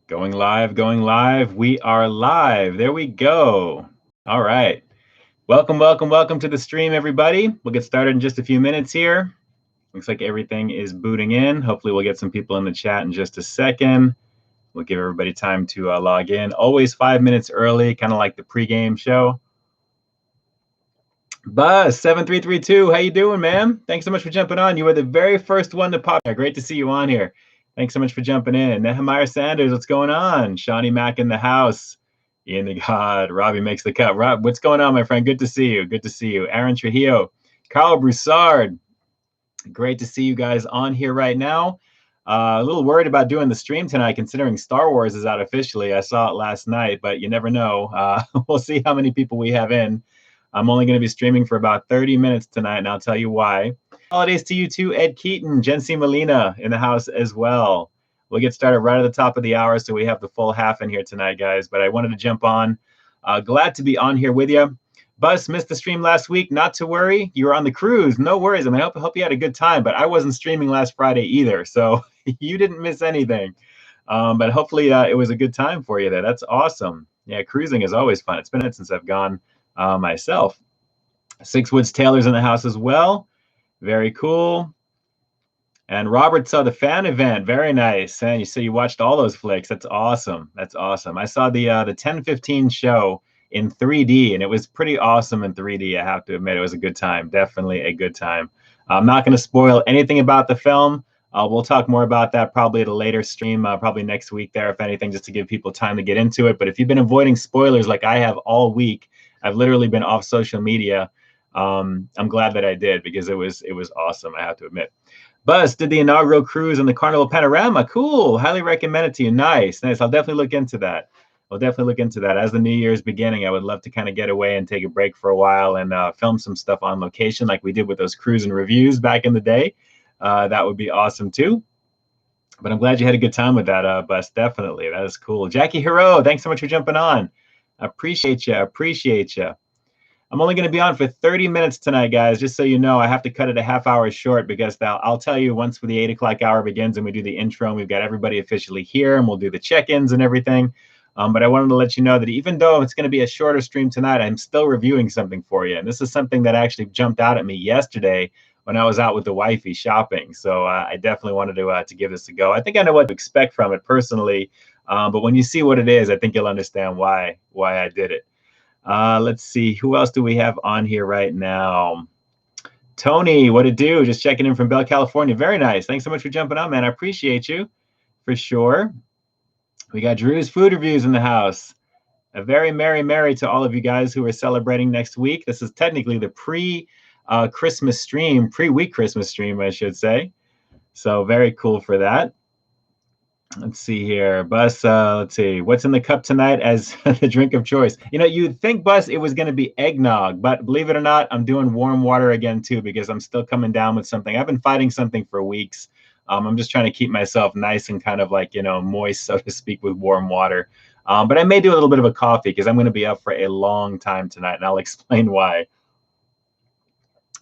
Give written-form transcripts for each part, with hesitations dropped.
Going live, going live. We are live. There we go. All right. Welcome, welcome, welcome to the stream, everybody. We'll get started in just a few minutes here. Looks like everything is booting in. Hopefully we'll get some people in the chat in just a second. We'll give everybody time to log in. Always 5 minutes early, kind of like the pregame show. Buzz7332, how you doing, man? Thanks so much for jumping on. You were the very first one to pop. Great to see you on here. Thanks so much for jumping in. Nehemiah Sanders, what's going on? Shawnee Mack in the house. Ian the God. Robbie makes the cut. Rob, what's going on, my friend? Good to see you. Good to see you. Aaron Trujillo. Carl Broussard. Great to see you guys on here right now. A little worried about doing the stream tonight, considering Star Wars is out officially. I saw it last night, but you never know. We'll see how many people we have in. I'm only going to be streaming for about 30 minutes tonight, and I'll tell you why. Holidays to you too, Ed Keaton, Jen C. Molina in the house as well. We'll get started right at the top of the hour, so we have the full half in here tonight, guys. But I wanted to jump on. Glad to be on here with you. Buzz missed the stream last week. Not to worry. You were on the cruise. No worries. I mean, I hope you had a good time. But I wasn't streaming last Friday either, so you didn't miss anything. But hopefully it was a good time for you there. That's awesome. Yeah, cruising is always fun. It's been a minute since I've gone myself. Six Woods Taylor's in the house as well. Very cool. And Robert saw the fan event. Very nice. And you watched all those flicks. That's awesome. That's awesome. I saw the 10:15 show in 3D, and it was pretty awesome in 3D. I have to admit, it was a good time. Definitely a good time. I'm not going to spoil anything about the film. We'll talk more about that probably at a later stream, probably next week there, if anything, just to give people time to get into it. But if you've been avoiding spoilers like I have all week, I've literally been off social media. I'm glad that I did, because it was awesome, I have to admit. Buzz did the inaugural cruise on the Carnival Panorama. Cool. Highly recommend it to you. Nice. Nice. I'll definitely look into that. I'll definitely look into that. As the new year is beginning, I would love to kind of get away and take a break for a while and film some stuff on location like we did with those cruise and reviews back in the day. That would be awesome too. But I'm glad you had a good time with that, Buzz. Definitely. That is cool. Jackie Hero, thanks so much for jumping on. Appreciate you. Appreciate you. I'm only going to be on for 30 minutes tonight, guys. Just so you know, I have to cut it a half hour short, because I'll tell you once the 8 o'clock hour begins and we do the intro and we've got everybody officially here and we'll do the check-ins and everything. But I wanted to let you know that even though it's going to be a shorter stream tonight, I'm still reviewing something for you. And this is something that actually jumped out at me yesterday when I was out with the wifey shopping. So I definitely wanted to give this a go. I think I know what to expect from it personally. But when you see what it is, I think you'll understand why I did it. Let's see. Who else do we have on here right now? Tony, what it do? Just checking in from Bell, California. Very nice. Thanks so much for jumping on, man. I appreciate you for sure. We got Drew's Food Reviews in the house. A very merry to all of you guys who are celebrating next week. This is technically the pre-Christmas stream, pre-week Christmas stream, I should say. So very cool for that. Let's see here. Bus, let's see. What's in the cup tonight as the drink of choice? You know, you'd think, Bus, it was going to be eggnog. But believe it or not, I'm doing warm water again, too, because I'm still coming down with something. I've been fighting something for weeks. I'm just trying to keep myself nice and kind of like, you know, moist, so to speak, with warm water. But I may do a little bit of a coffee because I'm going to be up for a long time tonight, and I'll explain why.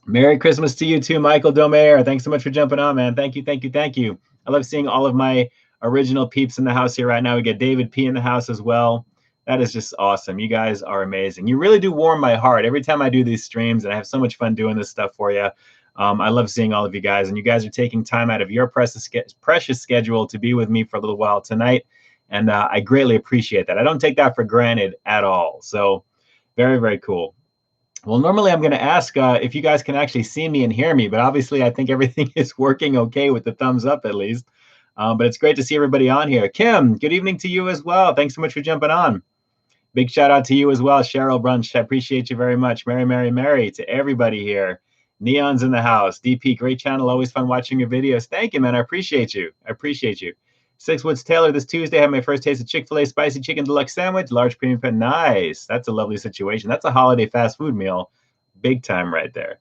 Merry Christmas to you, too, Michael Domayer. Thanks so much for jumping on, man. Thank you, thank you, thank you. I love seeing all of my original peeps in the house here right now. We get David P in the house as well. That is just awesome. You guys are amazing. You really do warm my heart every time I do these streams, and I have so much fun doing this stuff for you. I love seeing all of you guys, and you guys are taking time out of your precious schedule to be with me for a little while tonight, and I greatly appreciate that. I don't take that for granted at all. So very cool. Well, normally I'm going to ask if you guys can actually see me and hear me, but obviously I think everything is working okay with the thumbs up at least. But it's great to see everybody on here. Kim, good evening to you as well. Thanks so much for jumping on. Big shout out to you as well, Cheryl Brunch. I appreciate you very much. Merry to everybody here. Neon's in the house. DP, great channel. Always fun watching your videos. Thank you, man. I appreciate you. I appreciate you. Six Woods Taylor, this Tuesday I had my first taste of Chick-fil-A spicy chicken deluxe sandwich, large premium pan. Nice. That's a lovely situation. That's a holiday fast food meal. Big time right there.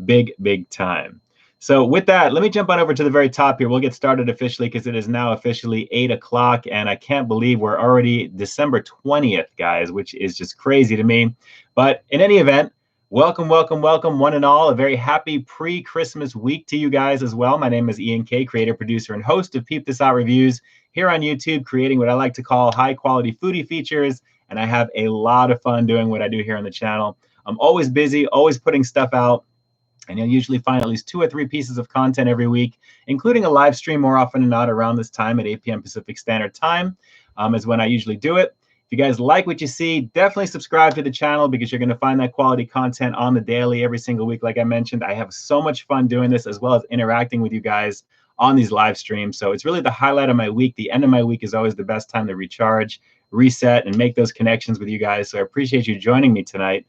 Big time. So with that, let me jump on over to the very top here. We'll get started officially because it is now officially 8 o'clock, and I can't believe we're already December 20th, guys, which is just crazy to me. But in any event, Welcome, welcome, welcome, one and all. A very happy pre-Christmas week to you guys as well. My name is Ian K, creator, producer, and host of Peep This Out Reviews here on YouTube, creating what I like to call high-quality foodie features, and I have a lot of fun doing what I do here on the channel. I'm always busy, always putting stuff out, and you'll usually find at least 2 or 3 pieces of content every week, including a live stream more often than not around this time at 8 p.m. Pacific Standard Time is when I usually do it. If you guys like what you see, definitely subscribe to the channel because you're going to find that quality content on the daily every single week. Like I mentioned, I have so much fun doing this as well as interacting with you guys on these live streams. So it's really the highlight of my week. The end of my week is always the best time to recharge, reset, and make those connections with you guys. So I appreciate you joining me tonight.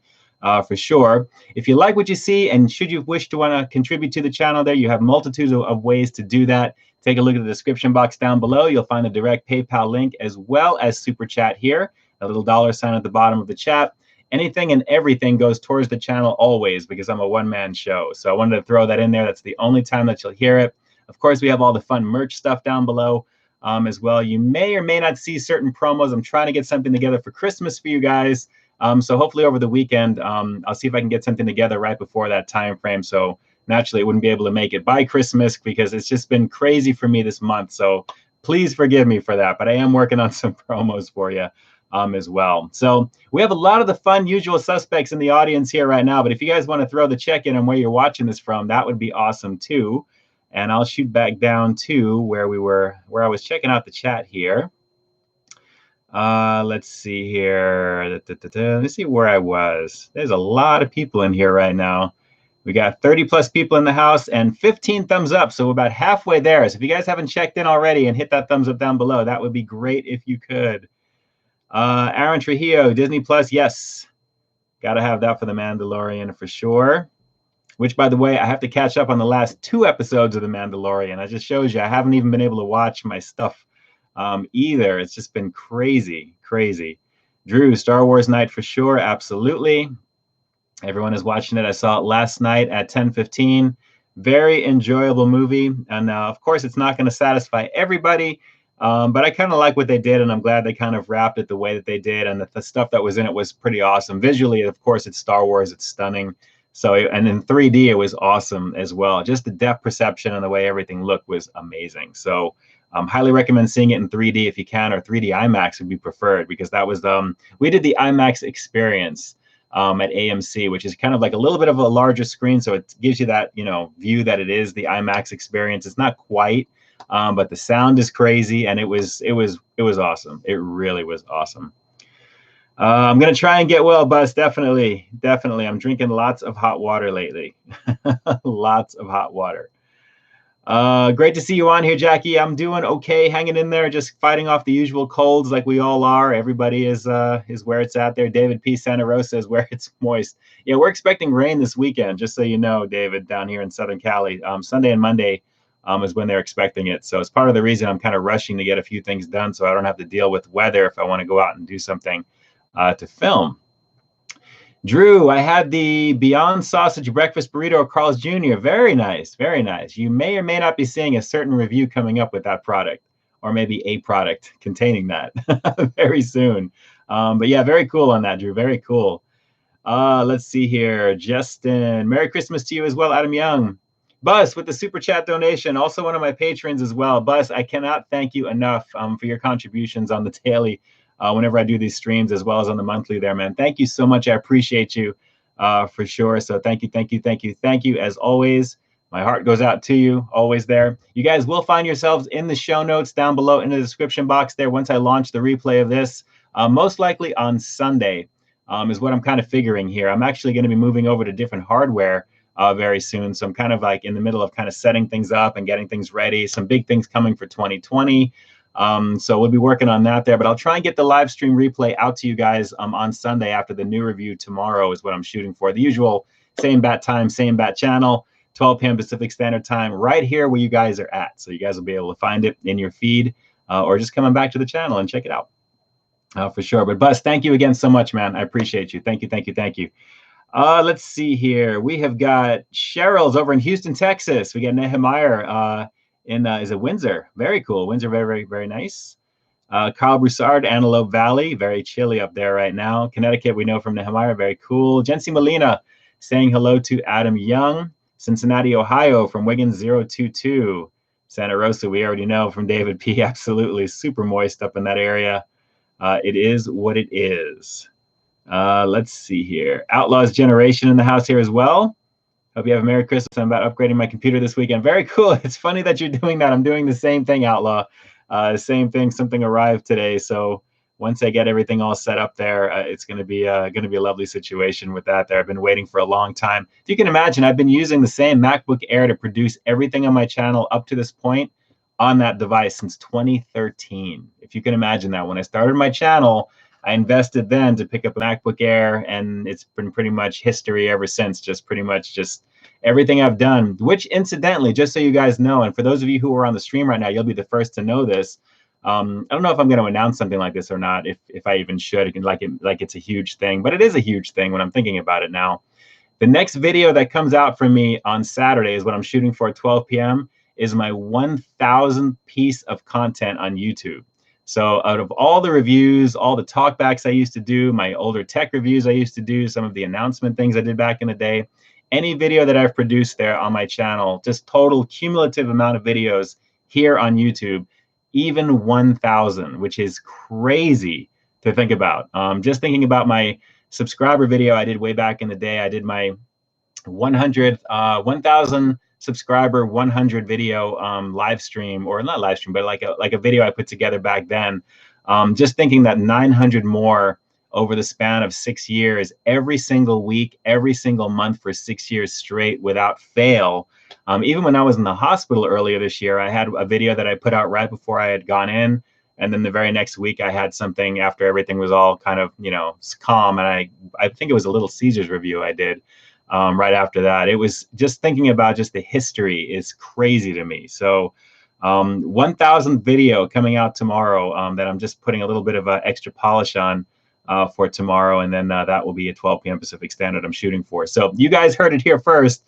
For sure. If you like what you see and should you wish to want to contribute to the channel there, you have multitudes of ways to do that. Take a look at the description box down below. You'll find a direct PayPal link as well as Super Chat here, a little $ at the bottom of the chat. Anything and everything goes towards the channel always because I'm a one-man show. So I wanted to throw that in there. That's the only time that you'll hear it. Of course, we have all the fun merch stuff down below as well. You may or may not see certain promos. I'm trying to get something together for Christmas for you guys. So hopefully over the weekend, I'll see if I can get something together right before that time frame. So naturally, I wouldn't be able to make it by Christmas because it's just been crazy for me this month. So please forgive me for that. But I am working on some promos for you as well. So we have a lot of the fun usual suspects in the audience here right now. But if you guys want to throw the check-in on where you're watching this from, that would be awesome too. And I'll shoot back down to where I was checking out the chat here. Let's see here. Let's see where I was. There's a lot of people in here right now. We got 30 plus people in the house and 15 thumbs up. So we're about halfway there. So if you guys haven't checked in already and hit that thumbs up down below, that would be great if you could. Aaron Trujillo, Disney Plus. Yes. Got to have that for The Mandalorian for sure. Which, by the way, I have to catch up on the last 2 episodes of The Mandalorian. That just shows you I haven't even been able to watch my stuff either. It's just been crazy. Drew, Star Wars night for sure. Absolutely. Everyone is watching it. I saw it last night at 10:15. Very enjoyable movie. And of course, it's not going to satisfy everybody. But I kind of like what they did, and I'm glad they kind of wrapped it the way that they did. And the stuff that was in it was pretty awesome. Visually, of course, it's Star Wars. It's stunning. So, and in 3D, it was awesome as well. Just the depth perception and the way everything looked was amazing. So highly recommend seeing it in 3D if you can, or 3D IMAX would be preferred because that was we did the IMAX experience at AMC, which is kind of like a little bit of a larger screen. So it gives you that, view that it is the IMAX experience. It's not quite, but the sound is crazy. And it was awesome. It really was awesome. I'm going to try and get well, Buzz. Definitely. I'm drinking lots of hot water lately. Lots of hot water. Great to see you on here, Jackie. I'm doing okay, hanging in there, just fighting off the usual colds like we all are. Everybody is where it's at there. David P. Santa Rosa is where it's moist. Yeah, we're expecting rain this weekend, just so you know, David, down here in Southern Cali. Sunday and Monday is when they're expecting it. So it's part of the reason I'm kind of rushing to get a few things done so I don't have to deal with weather if I want to go out and do something to film. Drew, I had the Beyond Sausage Breakfast Burrito at Carl's Jr. Very nice, very nice. You may or may not be seeing a certain review coming up with that product, or maybe a product containing that very soon. But yeah, very cool on that, Drew. Very cool. Let's see here. Justin, Merry Christmas to you as well, Adam Young. Buzz with the Super Chat donation, also one of my patrons as well. Buzz, I cannot thank you enough for your contributions on the daily whenever I do these streams, as well as on the monthly there, man. Thank you so much. I appreciate you for sure. So thank you. As always, my heart goes out to you, always there. You guys will find yourselves in the show notes down below in the description box there once I launch the replay of this, most likely on Sunday is what I'm kind of figuring here. I'm actually going to be moving over to different hardware very soon. So I'm kind of like in the middle of kind of setting things up and getting things ready. Some big things coming for 2020. So we'll be working on that there, but I'll try and get the live stream replay out to you guys on Sunday after the new review tomorrow is what I'm shooting for. The usual same bat time, same bat channel, 12 p.m. Pacific Standard Time, right here where you guys are at. So you guys will be able to find it in your feed or just coming back to the channel and check it out for sure. But Buzz, thank you again so much, man. I appreciate you. Thank you. Let's see here. We have got Cheryl's over in Houston, Texas. We got Nehemiah is it Windsor? Very cool. Windsor, very, very nice. Carl Broussard, Antelope Valley, very chilly up there right now. Connecticut, we know from Nehemiah, very cool. Jency Molina, Saying hello to Adam Young, Cincinnati, Ohio, from Wiggins 022. Santa Rosa, we already know from David P. Absolutely super moist up in that area. It is what it is. Let's see here. Outlaws Generation in the house here as well. Hope you have a Merry Christmas. I'm about upgrading my computer this weekend. Very cool. It's funny that you're doing that. I'm doing the same thing, Outlaw. Same thing. Something arrived today. So once I get everything all set up there, it's going to be a lovely situation with that there. I've been waiting for a long time. If you can imagine, I've been using the same MacBook Air to produce everything on my channel up to this point on that device since 2013. If you can imagine that. When I started my channel, I invested then to pick up a MacBook Air, and it's been pretty much history ever since. Just pretty much just everything I've done, which incidentally, just so you guys know, and for those of you who are on the stream right now, you'll be the first to know this. I don't know if I'm going to announce something like this or not, if I even should, like it's a huge thing, but it is a huge thing when I'm thinking about it now. The next video that comes out from me on Saturday is what I'm shooting for at 12 p.m. is my 1,000th piece of content on YouTube. So out of all the reviews, all the talkbacks I used to do, my older tech reviews I used to do, some of the announcement things I did back in the day, any video that I've produced there on my channel, just total cumulative amount of videos here on YouTube, even 1,000, which is crazy to think about. Just thinking about my subscriber video I did way back in the day, I did my 1,000 subscriber 100 video live stream, or not live stream, but like a video I put together back then. Just thinking that 900 more over the span of 6 years, every single week, every single month for 6 years straight without fail. Even when I was in the hospital earlier this year, I had a video that I put out right before I had gone in. And then the very next week, I had something after everything was all kind of, calm. And I think it was a Little Caesars review I did. Right after that. It was just thinking about just the history is crazy to me. So 1,000th video coming out tomorrow that I'm just putting a little bit of extra polish on for tomorrow. And then that will be at 12 p.m. Pacific Standard I'm shooting for. So you guys heard it here first.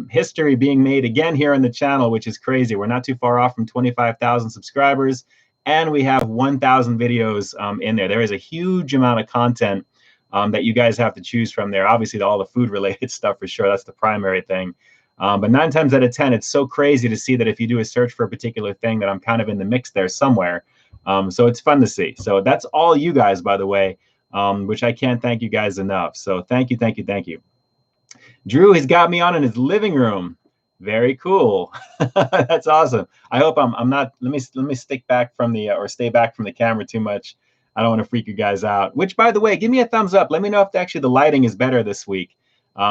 History being made again here on the channel, which is crazy. We're not too far off from 25,000 subscribers. And we have 1,000 videos in there. There is a huge amount of content that you guys have to choose from there. Obviously, all the food-related stuff for sure. That's the primary thing. But 9 times out of 10, it's so crazy to see that if you do a search for a particular thing, that I'm kind of in the mix there somewhere. So it's fun to see. So that's all you guys, by the way, which I can't thank you guys enough. So thank you, thank you, thank you. Drew has got me on in his living room. Very cool. That's awesome. I hope I'm not. Let me stick back from the or stay back from the camera too much. I don't want to freak you guys out. Which, by the way, give me a thumbs up. Let me know if actually the lighting is better this week.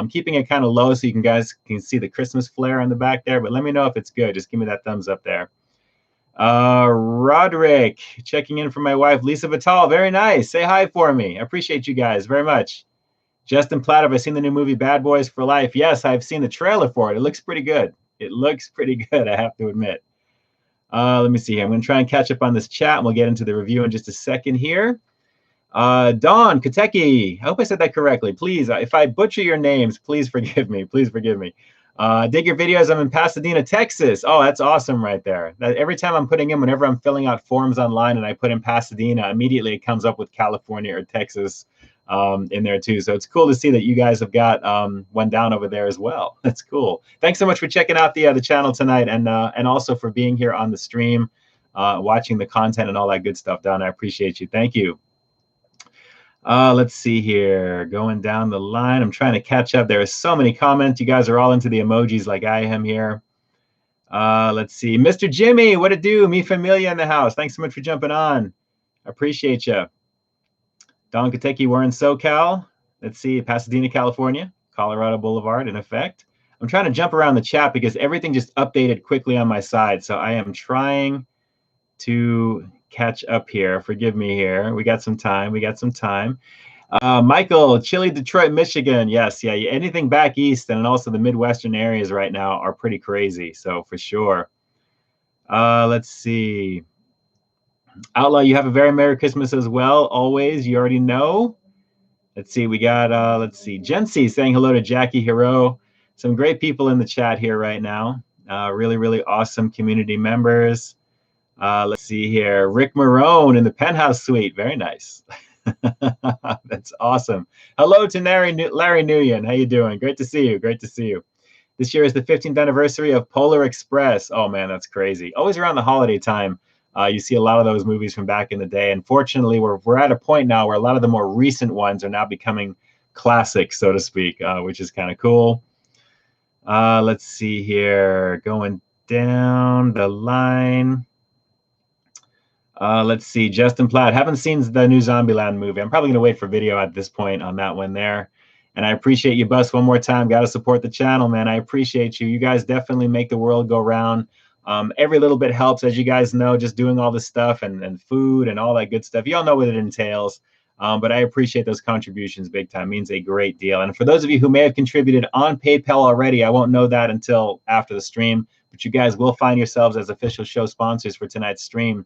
Keeping it kind of low so you guys can see the Christmas flare on the back there. But let me know if it's good. Just give me that thumbs up there. Roderick, checking in for my wife, Lisa Vital. Very nice. Say hi for me. I appreciate you guys very much. Justin Platt, have I seen the new movie Bad Boys for Life? Yes, I've seen the trailer for it. It looks pretty good. It looks pretty good, I have to admit. Let me see here. I'm going to try and catch up on this chat, and we'll get into the review in just a second here. Dawn Kateki, I hope I said that correctly. Please, if I butcher your names, please forgive me. Please forgive me. Dig your videos. I'm in Pasadena, Texas. Oh, that's awesome right there. Every time I'm putting in, whenever I'm filling out forms online and I put in Pasadena, immediately it comes up with California or Texas in there too. So it's cool to see that you guys have got one down over there as well. That's cool. Thanks so much for checking out the channel tonight, and also for being here on the stream, watching the content and all that good stuff, Don. I appreciate you. Thank you. Let's see here. Going down the line. I'm trying to catch up. There are so many comments. You guys are all into the emojis like I am here. Let's see. Mr. Jimmy, what it do? Mi Familia in the house. Thanks so much for jumping on. I appreciate you. Don Kateki, we're in SoCal. Let's see. Pasadena, California. Colorado Boulevard, in effect. I'm trying to jump around the chat because everything just updated quickly on my side. So I am trying to catch up here. Forgive me here. We got some time. We got some time. Michael, Chile, Detroit, Michigan. Yes, yeah. Anything back east and also the Midwestern areas right now are pretty crazy. So for sure. Let's see. Outlaw, you have a very Merry Christmas as well. Always, you already know. Let's see. We got, let's see. Jency saying hello to Jackie Hero. Some great people in the chat here right now. Really, really awesome community members. Let's see here. Rick Marone in the penthouse suite. Very nice. That's awesome. Hello to Larry Nguyen. How you doing? Great to see you. Great to see you. This year is the 15th anniversary of Polar Express. Oh man, that's crazy. Always around the holiday time, you see a lot of those movies from back in the day. Unfortunately, we're at a point now where a lot of the more recent ones are now becoming classics, so to speak, which is kind of cool. Let's see here, going down the line. Let's see, Justin Platt. Haven't seen the new Zombieland movie. I'm probably going to wait for video at this point on that one there. And I appreciate you, Bus, one more time. Got to support the channel, man. I appreciate you. You guys definitely make the world go round. Every little bit helps, as you guys know, just doing all this stuff and food and all that good stuff. You all know what it entails. But I appreciate those contributions big time. It means a great deal. And for those of you who may have contributed on PayPal already, I won't know that until after the stream. But you guys will find yourselves as official show sponsors for tonight's stream.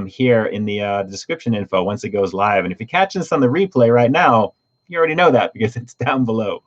Here in the description info once it goes live. And if you're catching this on the replay right now, you already know that because it's down below.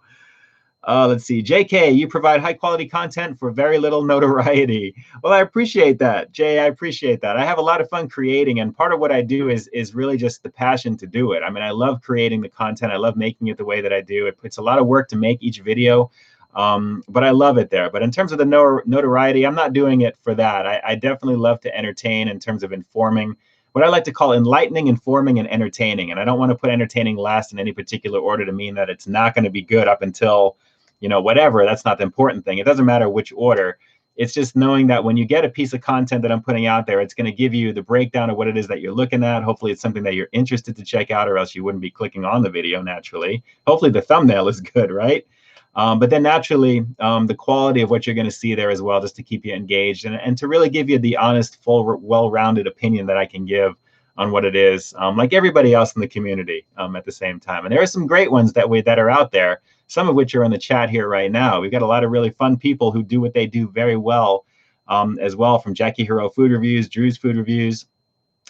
Let's see. JK, you provide high quality content for very little notoriety. Well, I appreciate that, Jay. I appreciate that. I have a lot of fun creating, and part of what I do is really just the passion to do it. I mean, I love creating the content. I love making it the way that I do. It's a lot of work to make each video. But I love it there. But in terms of the notoriety, I'm not doing it for that. I definitely love to entertain in terms of informing, what I like to call enlightening, informing, and entertaining. And I don't want to put entertaining last in any particular order to mean that it's not going to be good up until, you know, whatever. That's not the important thing. It doesn't matter which order. It's just knowing that when you get a piece of content that I'm putting out there, it's going to give you the breakdown of what it is that you're looking at. Hopefully it's something that you're interested to check out, or else you wouldn't be clicking on the video naturally. Hopefully the thumbnail is good, right? But then naturally, the quality of what you're going to see there as well, just to keep you engaged and to really give you the honest, full, well-rounded opinion that I can give on what it is, like everybody else in the community at the same time. And there are some great ones that are out there, some of which are in the chat here right now. We've got a lot of really fun people who do what they do very well as well, from Jackie Hero Food Reviews, Drew's Food Reviews,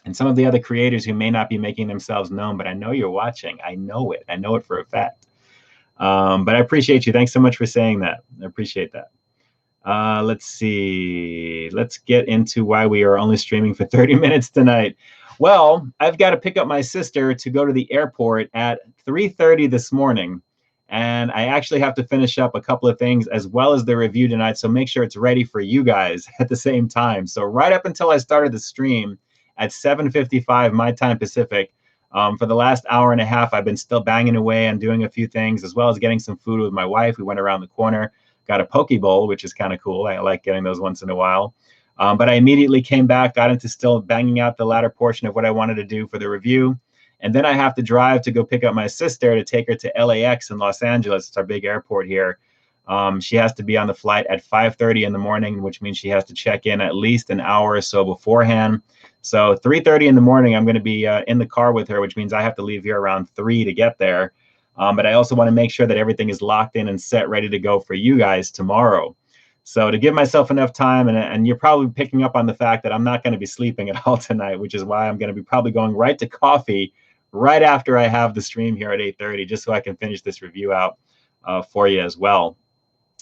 and some of the other creators who may not be making themselves known, but I know you're watching. I know it. I know it for a fact. But I appreciate you. Thanks so much for saying that. I appreciate that. Let's see. Let's get into why we are only streaming for 30 minutes tonight. Well, I've got to pick up my sister to go to the airport at 3:30 this morning. And I actually have to finish up a couple of things as well as the review tonight. So make sure it's ready for you guys at the same time. So right up until I started the stream at 7:55 my time Pacific, for the last hour and a half, I've been still banging away and doing a few things, as well as getting some food with my wife. We went around the corner, got a poke bowl, which is kind of cool. I like getting those once in a while. But I immediately came back, got into still banging out the latter portion of what I wanted to do for the review. And then I have to drive to go pick up my sister to take her to LAX in Los Angeles. It's our big airport here. She has to be on the flight at 5:30 in the morning, which means she has to check in at least an hour or so beforehand. So 3:30 in the morning, I'm going to be in the car with her, which means I have to leave here around 3 to get there. But I also want to make sure that everything is locked in and set, ready to go for you guys tomorrow. So to give myself enough time, and you're probably picking up on the fact that I'm not going to be sleeping at all tonight, which is why I'm going to be probably going right to coffee right after I have the stream here at 8:30, just so I can finish this review out for you as well.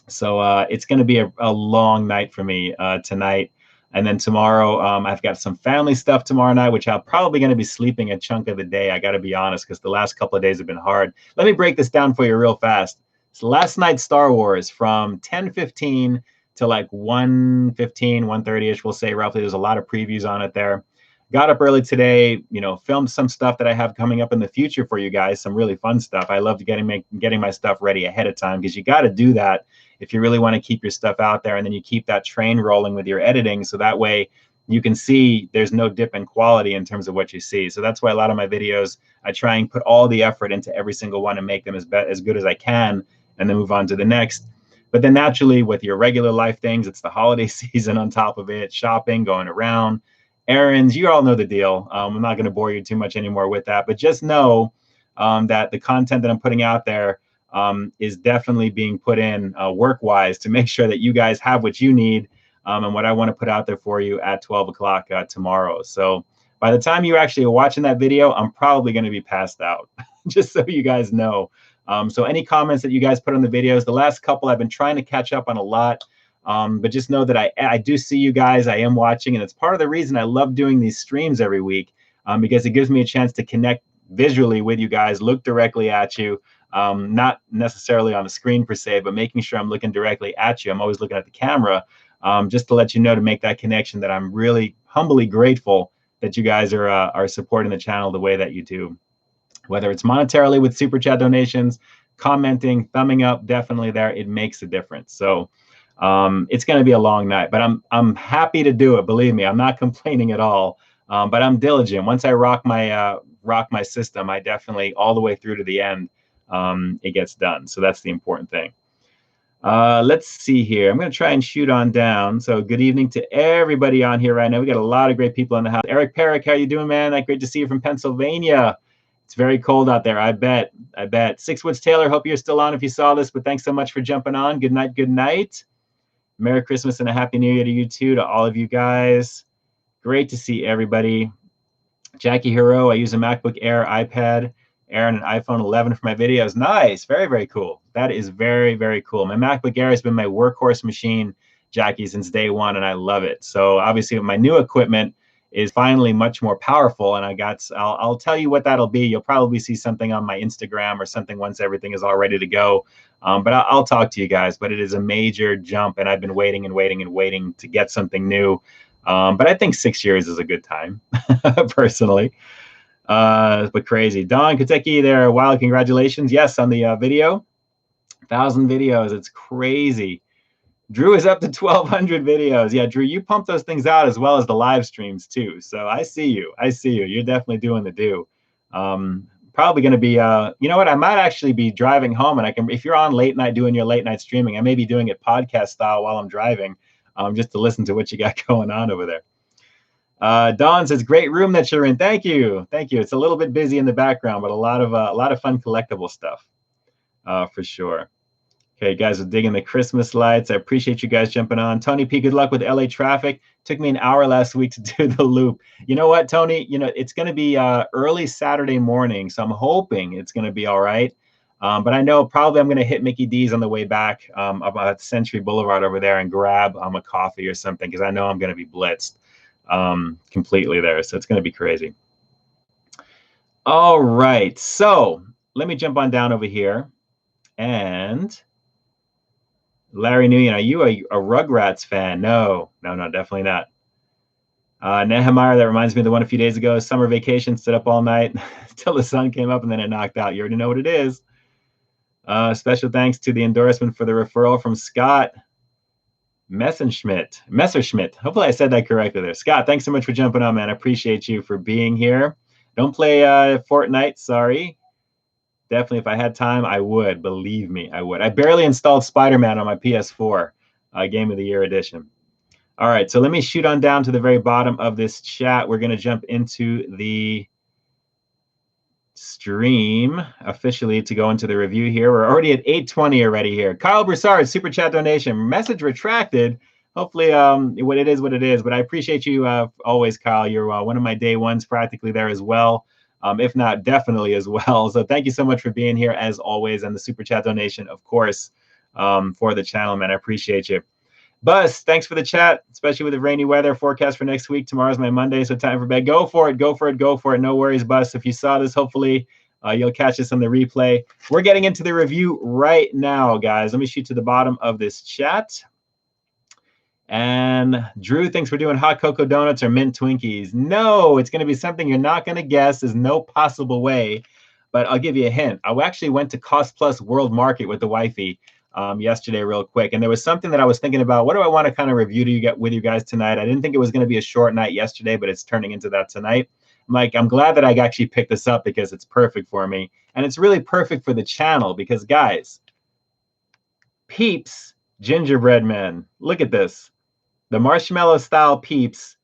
So it's going to be a long night for me tonight. And then tomorrow, I've got some family stuff tomorrow night, which I'm probably going to be sleeping a chunk of the day. I got to be honest, because the last couple of days have been hard. Let me break this down for you real fast. So last night, Star Wars from 10:15 to like 1:15, 1:30-ish, we'll say roughly. There's a lot of previews on it there. Got up early today, you know, filmed some stuff that I have coming up in the future for you guys, some really fun stuff. I love getting my stuff ready ahead of time, because you got to do that if you really want to keep your stuff out there, and then you keep that train rolling with your editing, so that way you can see there's no dip in quality in terms of what you see. So that's why a lot of my videos, I try and put all the effort into every single one and make them as good as I can, and then move on to the next. But then naturally, with your regular life things, it's the holiday season on top of it, shopping, going around, errands, you all know the deal. I'm not going to bore you too much anymore with that, but just know that the content that I'm putting out there is definitely being put in work-wise to make sure that you guys have what you need and what I want to put out there for you at 12 o'clock tomorrow. So by the time you actually are watching that video, I'm probably going to be passed out, just so you guys know. So any comments that you guys put on the videos, the last couple I've been trying to catch up on a lot. But just know that I do see you guys. I am watching, and it's part of the reason I love doing these streams every week, because it gives me a chance to connect visually with you guys, look directly at you, not necessarily on the screen per se, but making sure I'm looking directly at you. I'm always looking at the camera, just to let you know, to make that connection, that I'm really humbly grateful that you guys are supporting the channel the way that you do. Whether it's monetarily with super chat donations, commenting, thumbing up, definitely there, it makes a difference. So it's going to be a long night, but I'm happy to do it. Believe me, I'm not complaining at all. But I'm diligent. Once I rock my system, I definitely, all the way through to the end, it gets done. So that's the important thing. Let's see here. I'm going to try and shoot on down. So good evening to everybody on here right now. We got a lot of great people in the house. Eric Perrick, how you doing, man? Great to see you from Pennsylvania. It's very cold out there. I bet. Six Woods Taylor, hope you're still on if you saw this, but thanks so much for jumping on. Good night. Good night. Merry Christmas and a Happy New Year to you too, to all of you guys. Great to see everybody. Jackie Hero, I use a MacBook Air, iPad Air, and an iPhone 11 for my videos. Nice. Very, very cool. That is very, very cool. My MacBook Air has been my workhorse machine, Jackie, since day one, and I love it. So obviously my new equipment is finally much more powerful, and I'll tell you what that'll be. You'll probably see something on my Instagram or something once everything is all ready to go. But I'll talk to you guys. But it is a major jump, and I've been waiting and waiting and waiting to get something new. But I think 6 years is a good time, personally. But crazy. Don Kentucky there. Wow, congratulations. Yes, on the video. 1,000 videos. It's crazy. Drew is up to 1,200 videos. Yeah, Drew, you pump those things out as well as the live streams too. So I see you. You're definitely doing the do. Probably going to be, you know what? I might actually be driving home, and if you're on late night doing your late night streaming, I may be doing it podcast style while I'm driving, just to listen to what you got going on over there. Dawn says, great room that you're in. Thank you. It's a little bit busy in the background, but a lot of fun collectible stuff, for sure. Okay, guys are digging the Christmas lights. I appreciate you guys jumping on. Tony P, good luck with LA traffic. Took me an hour last week to do the loop. You know what, Tony? It's going to be early Saturday morning, so I'm hoping it's going to be all right. But I know probably I'm going to hit Mickey D's on the way back about Century Boulevard over there and grab a coffee or something, because I know I'm going to be blitzed completely there. So it's going to be crazy. All right, so let me jump on down over here. And Larry Nguyen, are you a Rugrats fan? No, definitely not. Nehemiah, that reminds me of the one a few days ago. Summer vacation, stood up all night till the sun came up, and then it knocked out. You already know what it is. Special thanks to the endorsement for the referral from Scott Messerschmidt. Hopefully I said that correctly there. Scott, thanks so much for jumping on, man. I appreciate you for being here. Don't play Fortnite, sorry. Definitely, if I had time, I would. Believe me, I would. I barely installed Spider-Man on my PS4, Game of the Year edition. All right, so let me shoot on down to the very bottom of this chat. We're going to jump into the stream officially to go into the review here. We're already at 8:20 already here. Kyle Broussard, super chat donation. Message retracted. Hopefully, what it is. But I appreciate you always, Kyle. You're one of my day ones practically there as well. If not, definitely as well. So thank you so much for being here as always, and the super chat donation, of course, for the channel, man. I appreciate you. Buzz, thanks for the chat, especially with the rainy weather forecast for next week. Tomorrow's my Monday, so time for bed. Go for it. No worries, Buzz. If you saw this, hopefully you'll catch this on the replay. We're getting into the review right now, guys. Let me shoot to the bottom of this chat. And Drew thinks we're doing hot cocoa donuts or mint Twinkies. No, it's going to be something you're not going to guess. There's no possible way. But I'll give you a hint. I actually went to Cost Plus World Market with the wifey yesterday real quick. And there was something that I was thinking about. What do I want to kind of review with you guys tonight? I didn't think it was going to be a short night yesterday, but it's turning into that tonight. I'm glad that I actually picked this up because it's perfect for me. And it's really perfect for the channel because, guys, Peeps Gingerbread Men. Look at this. The marshmallow style Peeps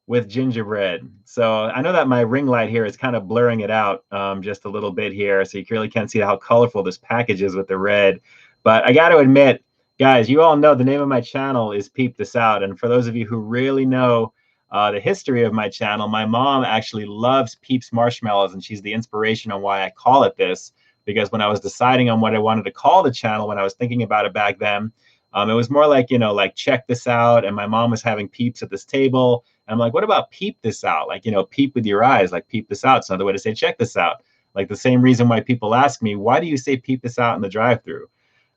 with gingerbread. So I know that my ring light here is kind of blurring it out just a little bit here. So you really can't see how colorful this package is with the red. But I got to admit, guys, you all know the name of my channel is Peep This Out. And for those of you who really know the history of my channel, my mom actually loves Peeps Marshmallows. And she's the inspiration on why I call it this. Because when I was deciding on what I wanted to call the channel, when I was thinking about it back then, it was more like, check this out. And my mom was having peeps at this table. And I'm like, what about peep this out? Like, peep with your eyes, like peep this out. It's another way to say check this out. Like the same reason why people ask me, why do you say Peep This Out in the drive-thru?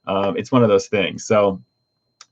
It's one of those things. So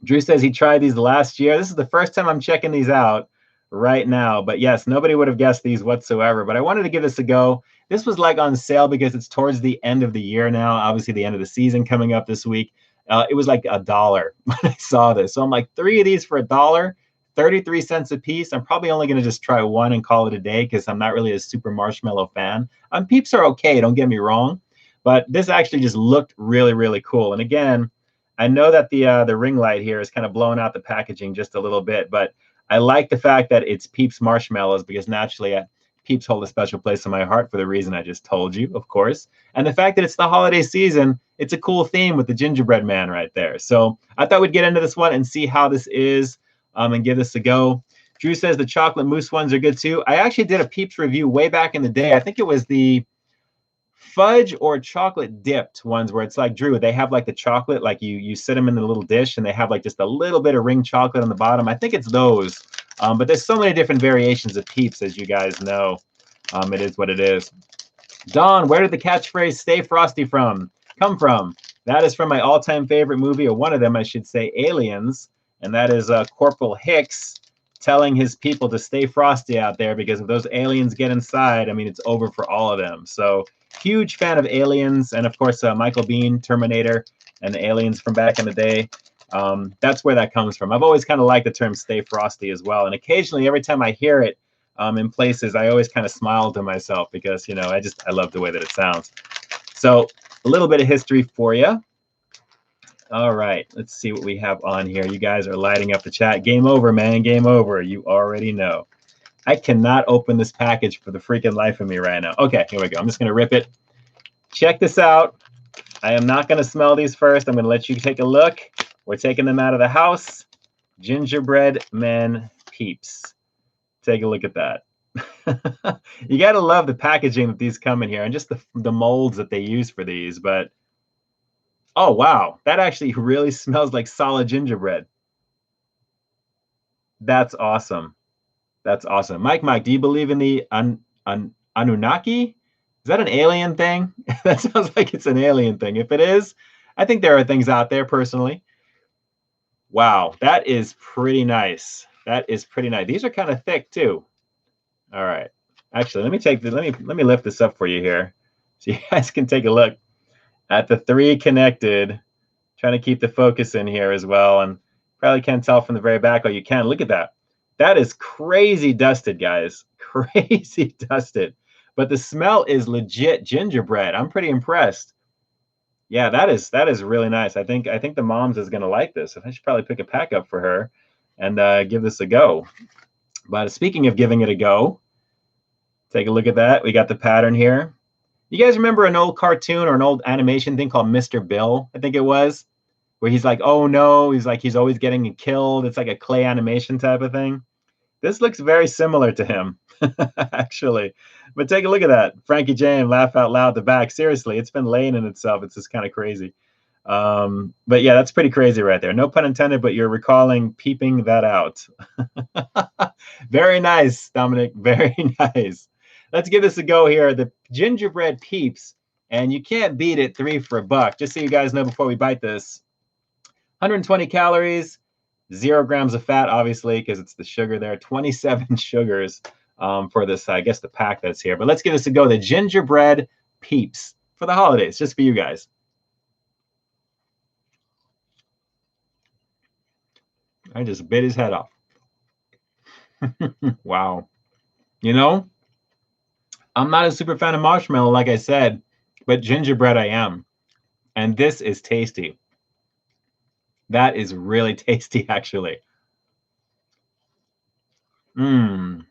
Drew says he tried these last year. This is the first time I'm checking these out right now. But yes, nobody would have guessed these whatsoever. But I wanted to give this a go. This was like on sale because it's towards the end of the year now. Obviously, the end of the season coming up this week. It was like $1 when I saw this. So I'm like, 3 of these for $1, 33 cents a piece. I'm probably only going to just try one and call it a day because I'm not really a super marshmallow fan. Peeps are okay, don't get me wrong. But this actually just looked really, really cool. And again, I know that the ring light here is kind of blowing out the packaging just a little bit, but I like the fact that it's Peeps Marshmallows because naturally Peeps hold a special place in my heart for the reason I just told you, of course. And the fact that it's the holiday season, it's a cool theme with the gingerbread man right there. So I thought we'd get into this one and see how this is and give this a go. Drew says the chocolate mousse ones are good too. I actually did a Peeps review way back in the day. I think it was the fudge or chocolate dipped ones where it's like, Drew, they have like the chocolate, like you sit them in a little dish and they have like just a little bit of ring chocolate on the bottom. I think it's those. But there's so many different variations of Peeps, as you guys know. It is what it is. Dawn, where did the catchphrase "Stay Frosty" come from? That is from my all-time favorite movie, or one of them, I should say, Aliens. And that is Corporal Hicks telling his people to stay frosty out there because if those aliens get inside, I mean, it's over for all of them. So huge fan of Aliens. And of course, Michael Biehn, Terminator, and the aliens from back in the day. That's where that comes from. I've always kind of liked the term "stay frosty" as well. And occasionally, every time I hear it in places, I always kind of smile to myself because, you know, I love the way that it sounds. So a little bit of history for you. All right, let's see what we have on here. You guys are lighting up the chat. Game over, man. Game over. You already know. I cannot open this package for the freaking life of me right now. Okay, here we go. I'm just going to rip it. Check this out. I am not going to smell these first. I'm going to let you take a look. We're taking them out of the house. Gingerbread Men Peeps. Take a look at that. You got to love the packaging that these come in here and just the molds that they use for these. But, oh, wow. That actually really smells like solid gingerbread. That's awesome. That's awesome. Mike, do you believe in the Anunnaki? Is that an alien thing? That sounds like it's an alien thing. If it is, I think there are things out there personally. Wow, that is pretty nice. That is pretty nice. These are kind of thick too. All right. Actually, let me lift this up for you here so you guys can take a look at the 3 connected. Trying to keep the focus in here as well, and probably can't tell from the very back. Oh, you can. Look at that. That is crazy dusted, guys. Crazy dusted. But the smell is legit gingerbread. I'm pretty impressed. Yeah, that is really nice. I think the mom's is gonna like this. I should probably pick a pack up for her and give this a go. But speaking of giving it a go, take a look at that. We got the pattern here. You guys remember an old cartoon or an old animation thing called Mr. Bill? I think it was, where he's like, oh no, he's always getting killed. It's like a clay animation type of thing. This looks very similar to him, actually. But take a look at that. Frankie Jane, laugh out loud at the back. Seriously, it's been laying in itself. It's just kind of crazy. But yeah, that's pretty crazy right there. No pun intended, but you're recalling peeping that out. Very nice, Dominic. Very nice. Let's give this a go here. The gingerbread Peeps, and you can't beat it. 3 for $1. Just so you guys know before we bite this, 120 calories, 0 grams of fat, obviously, because it's the sugar there. 27 sugars for this, I guess, the pack that's here. But let's give this a go. The gingerbread Peeps for the holidays, just for you guys. I just bit his head off. Wow. You know, I'm not a super fan of marshmallow, like I said, but gingerbread I am. And this is tasty. That is really tasty, actually. Yes,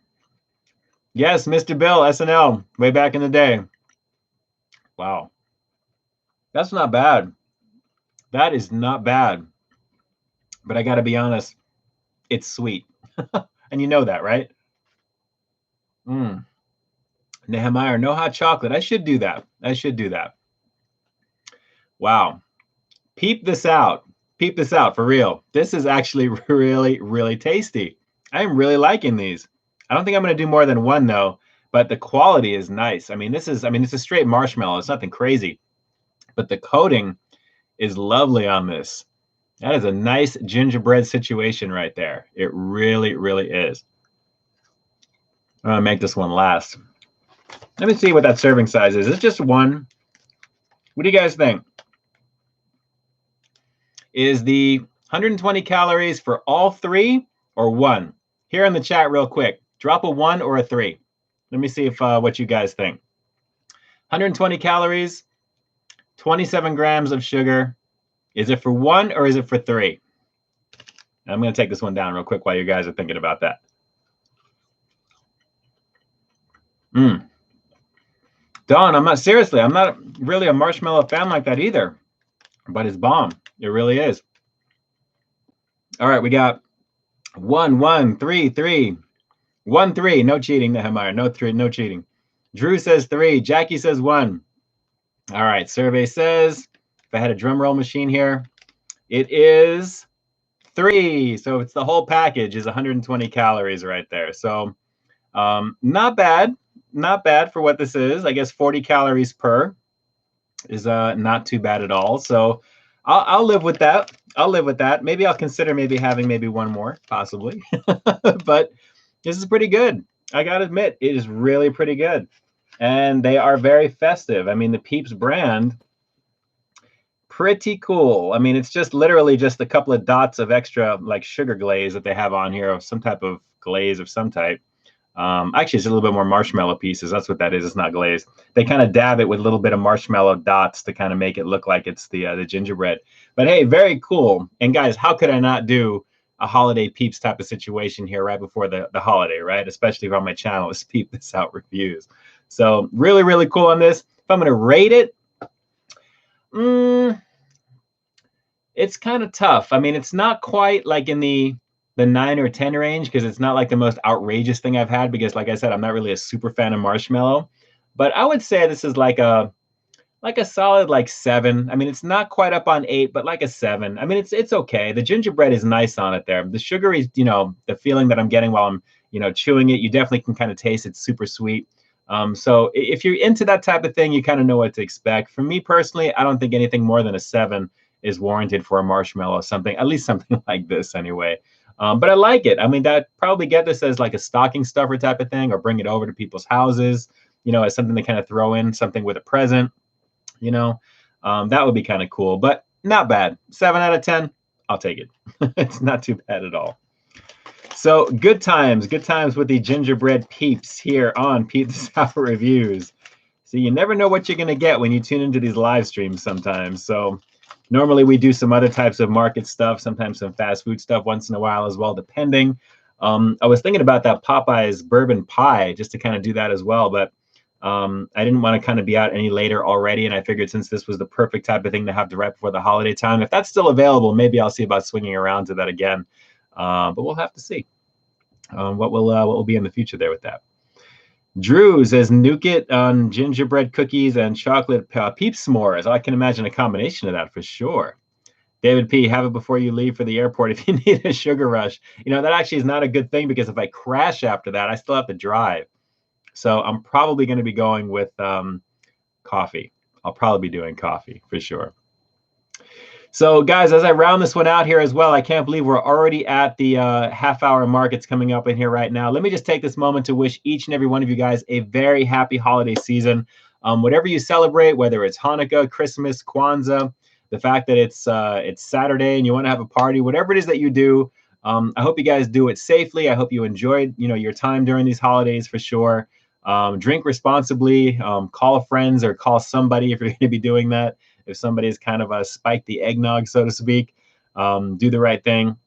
Mr. Bill, SNL, way back in the day. Wow. That's not bad. That is not bad. But I got to be honest, it's sweet. And you know that, right? Nehemiah, no hot chocolate. I should do that. I should do that. Wow. Peep this out. Peep this out, for real. This is actually really, really tasty. I am really liking these. I don't think I'm going to do more than one, though. but the quality is nice. I mean, it's a straight marshmallow. It's nothing crazy, but the coating is lovely on this. That is a nice gingerbread situation right there. It really, really is. I'm gonna make this one last. Let me see what that serving size is. It's just one. What do you guys think? Is the 120 calories for all three or one? Here in the chat real quick. Drop a 1 or a 3. Let me see if what you guys think. 120 calories, 27 grams of sugar. Is it for 1 or is it for 3? I'm going to take this one down real quick while you guys are thinking about that. Don, I'm not really a marshmallow fan like that either, but it's bomb. It really is. All right, we got 1, 1, 3, 3. 1, 3. No cheating, Nehemiah. No 3. No cheating. Drew says 3. Jackie says 1. All right. Survey says, if I had a drum roll machine here, it is 3. So it's the whole package is 120 calories right there. So not bad. Not bad for what this is. I guess 40 calories per is not too bad at all. So I'll live with that. I'll live with that. Maybe I'll consider having one more, possibly. But this is pretty good. I got to admit, it is really pretty good. And they are very festive. I mean, the Peeps brand, pretty cool. I mean, it's just literally just a couple of dots of extra like sugar glaze that they have on here, or some type of glaze of some type. Actually, it's a little bit more marshmallow pieces. That's what that is. It's not glaze. They kind of dab it with a little bit of marshmallow dots to kind of make it look like it's the gingerbread. But hey, very cool. And guys, how could I not do a holiday Peeps type of situation here right before the holiday, right? Especially if on my channel is Peep This Out reviews. So really, really cool on this. If I'm going to rate it, it's kind of tough. I mean, it's not quite like in the 9 or 10 range, because it's not like the most outrageous thing I've had, because like I said, I'm not really a super fan of marshmallow. But I would say this is like a solid like 7. I mean, it's not quite up on 8, but like a 7. I mean, it's okay. The gingerbread is nice on it there. The sugary, the feeling that I'm getting while I'm, chewing it, you definitely can kind of taste it's super sweet. So if you're into that type of thing, you kind of know what to expect. For me personally, I don't think anything more than a 7 is warranted for a marshmallow, at least something like this anyway. But I like it. I mean, that probably get this as like a stocking stuffer type of thing, or bring it over to people's houses, as something to kind of throw in, something with a present, that would be kind of cool, but not bad. 7 out of 10, I'll take it. It's not too bad at all. So good times with the gingerbread Peeps here on Peep This Out reviews. So you never know what you're going to get when you tune into these live streams sometimes. So normally we do some other types of market stuff, sometimes some fast food stuff once in a while as well, depending. I was thinking about that Popeye's bourbon pie, just to kind of do that as well, but I didn't want to kind of be out any later already, and I figured since this was the perfect type of thing to have right before the holiday time, if that's still available, maybe I'll see about swinging around to that again. But we'll have to see what will be in the future there with that. Drew says, nuke it on gingerbread cookies and chocolate Peep s'mores. I can imagine a combination of that for sure. David P., have it before you leave for the airport if you need a sugar rush. That actually is not a good thing, because if I crash after that, I still have to drive. So I'm probably going to be going with coffee. I'll probably be doing coffee for sure. So guys, as I round this one out here as well, I can't believe we're already at the half-hour mark. It's coming up in here right now. Let me just take this moment to wish each and every one of you guys a very happy holiday season. Whatever you celebrate, whether it's Hanukkah, Christmas, Kwanzaa, the fact that it's Saturday and you want to have a party, whatever it is that you do, I hope you guys do it safely. I hope you enjoyed your time during these holidays for sure. Drink responsibly, call friends or call somebody if you're going to be doing that. If somebody's kind of spiked the eggnog, so to speak, do the right thing.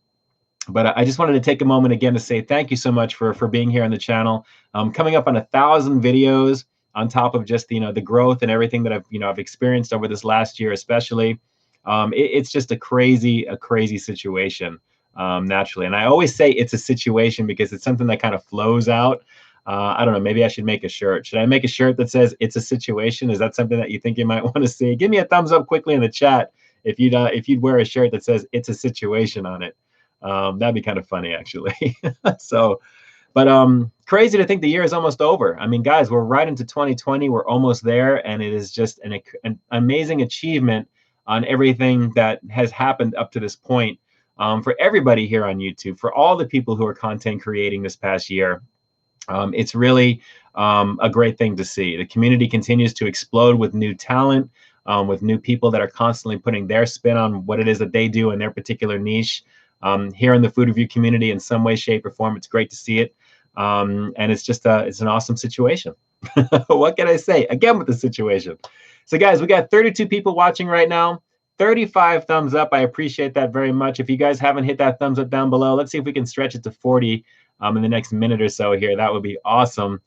But I just wanted to take a moment again to say thank you so much for being here on the channel. Coming up on 1,000 videos on top of just the growth and everything that I've experienced over this last year, especially. It's just a crazy situation naturally. And I always say it's a situation because it's something that kind of flows out. I don't know, maybe I should make a shirt. Should I make a shirt that says it's a situation? Is that something that you think you might want to see? Give me a thumbs up quickly in the chat if you'd wear a shirt that says it's a situation on it. That'd be kind of funny, actually. So But crazy to think the year is almost over. I mean, guys, we're right into 2020. We're almost there, and it is just an amazing achievement on everything that has happened up to this point, for everybody here on YouTube, for all the people who are content creating this past year. It's really a great thing to see. The community continues to explode with new talent, with new people that are constantly putting their spin on what it is that they do in their particular niche. Here in the food review community, in some way, shape, or form, it's great to see it. And it's just it's an awesome situation. What can I say? Again, with the situation. So, guys, we got 32 people watching right now. 35 thumbs up. I appreciate that very much. If you guys haven't hit that thumbs up down below, let's see if we can stretch it to 40 in the next minute or so here. That would be awesome,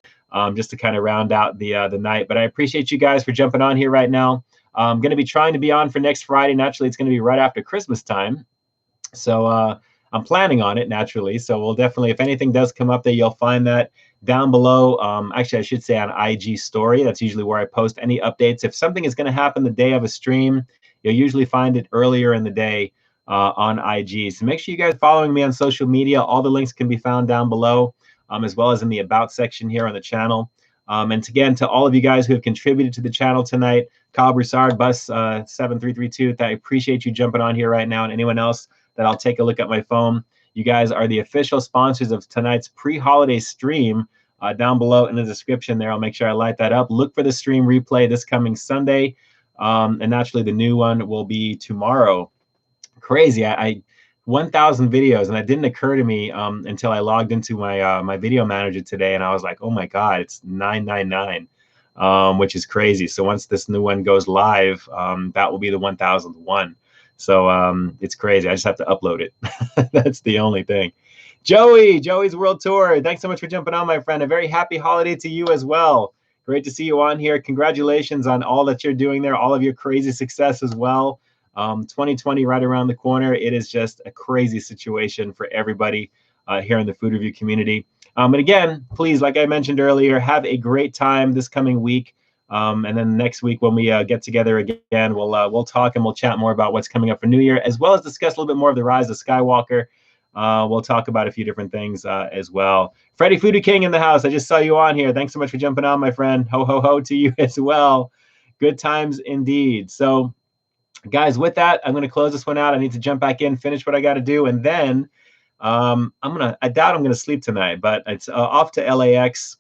just to kind of round out the night. But I appreciate you guys for jumping on here right now. I'm going to be trying to be on for next Friday. Naturally, it's going to be right after Christmas time. So I'm planning on it, naturally. So we'll definitely, if anything does come up there, you'll find that down below. Actually, I should say on IG story. That's usually where I post any updates. If something is going to happen the day of a stream, you'll usually find it earlier in the day on IG. So make sure you guys are following me on social media. All the links can be found down below, as well as in the About section here on the channel. And again, to all of you guys who have contributed to the channel tonight, Kyle Broussard, Bus 7332, I appreciate you jumping on here right now, and anyone else that I'll take a look at my phone. You guys are the official sponsors of tonight's pre-holiday stream. Down below in the description there, I'll make sure I light that up. Look for the stream replay this coming Sunday. And naturally, the new one will be tomorrow. Crazy. I 1,000 videos, and it didn't occur to me until I logged into my my video manager today, and I was like, oh my God, it's 999, which is crazy. So once this new one goes live, that will be the 1,000th one. So it's crazy. I just have to upload it. That's the only thing. Joey's World Tour. Thanks so much for jumping on, my friend. A very happy holiday to you as well. Great to see you on here. Congratulations on all that you're doing there, all of your crazy success as well. 2020 right around the corner. It is just a crazy situation for everybody here in the food review community. And again, please, like I mentioned earlier, have a great time this coming week. And then next week when we get together again, we'll talk and we'll chat more about what's coming up for New Year, as well as discuss a little bit more of the Rise of Skywalker. We'll talk about a few different things as well. Freddie Foodie King in the house. I just saw you on here. Thanks so much for jumping on, my friend. Ho, ho, ho to you as well. Good times indeed. So, guys, with that, I'm going to close this one out. I need to jump back in, finish what I got to do, and then I doubt I'm going to sleep tonight, but it's off to LAX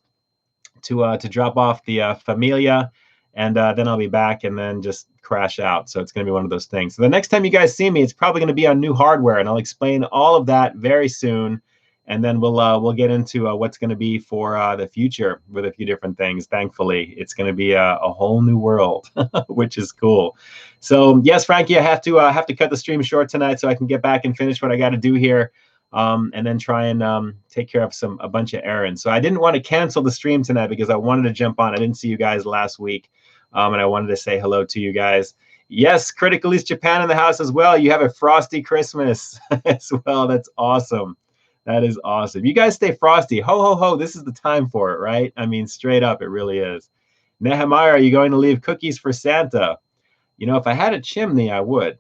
to drop off the Familia, and then I'll be back and then just crash out. So it's going to be one of those things. So the next time you guys see me, it's probably going to be on new hardware, and I'll explain all of that very soon. And then we'll get into what's going to be for the future with a few different things. Thankfully, it's going to be a whole new world, which is cool. So yes, Frankie, I have to cut the stream short tonight so I can get back and finish what I got to do here, and then try and take care of a bunch of errands. So I didn't want to cancel the stream tonight because I wanted to jump on. I didn't see you guys last week, and I wanted to say hello to you guys. Yes, Critical East Japan in the house as well. You have a frosty Christmas as well. That's awesome. That is awesome. You guys stay frosty. Ho, ho, ho. This is the time for it, right? I mean, straight up, it really is. Nehemiah, are you going to leave cookies for Santa? You know, if I had a chimney, I would.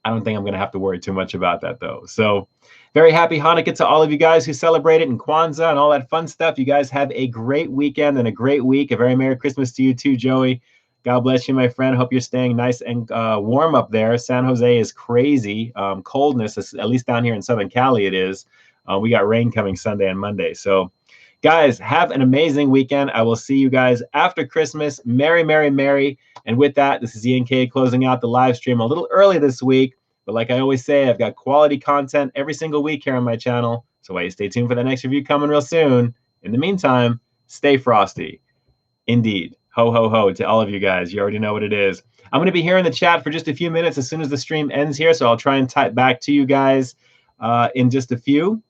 I don't think I'm going to have to worry too much about that, though. So very happy Hanukkah to all of you guys who celebrate it, and Kwanzaa and all that fun stuff. You guys have a great weekend and a great week. A very Merry Christmas to you too, Joey. God bless you, my friend. Hope you're staying nice and warm up there. San Jose is crazy. Coldness, at least down here in Southern Cali, it is. We got rain coming Sunday and Monday. So, guys, have an amazing weekend. I will see you guys after Christmas. Merry, Merry, Merry. And with that, this is Ian K closing out the live stream a little early this week. But like I always say, I've got quality content every single week here on my channel. So why you stay tuned for the next review coming real soon. In the meantime, stay frosty. Indeed. Ho, ho, ho to all of you guys. You already know what it is. I'm going to be here in the chat for just a few minutes as soon as the stream ends here. So I'll try and type back to you guys in just a few.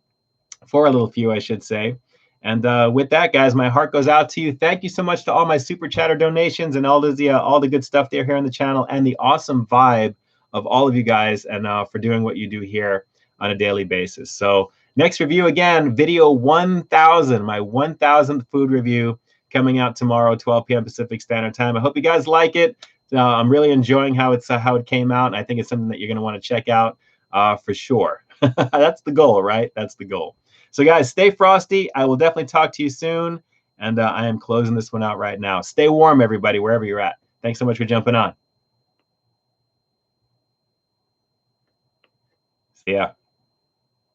For a little few, I should say. And with that, guys, my heart goes out to you. Thank you so much to all my super chatter donations and all the good stuff there here on the channel, and the awesome vibe of all of you guys, and for doing what you do here on a daily basis. So next review, again, video 1000, my 1000th food review, coming out tomorrow, 12 p.m. Pacific Standard Time. I hope you guys like it. I'm really enjoying how it came out, and I think it's something that you're going to want to check out for sure. That's the goal, right? That's the goal. So guys, stay frosty. I will definitely talk to you soon. And I am closing this one out right now. Stay warm, everybody, wherever you're at. Thanks so much for jumping on. See ya.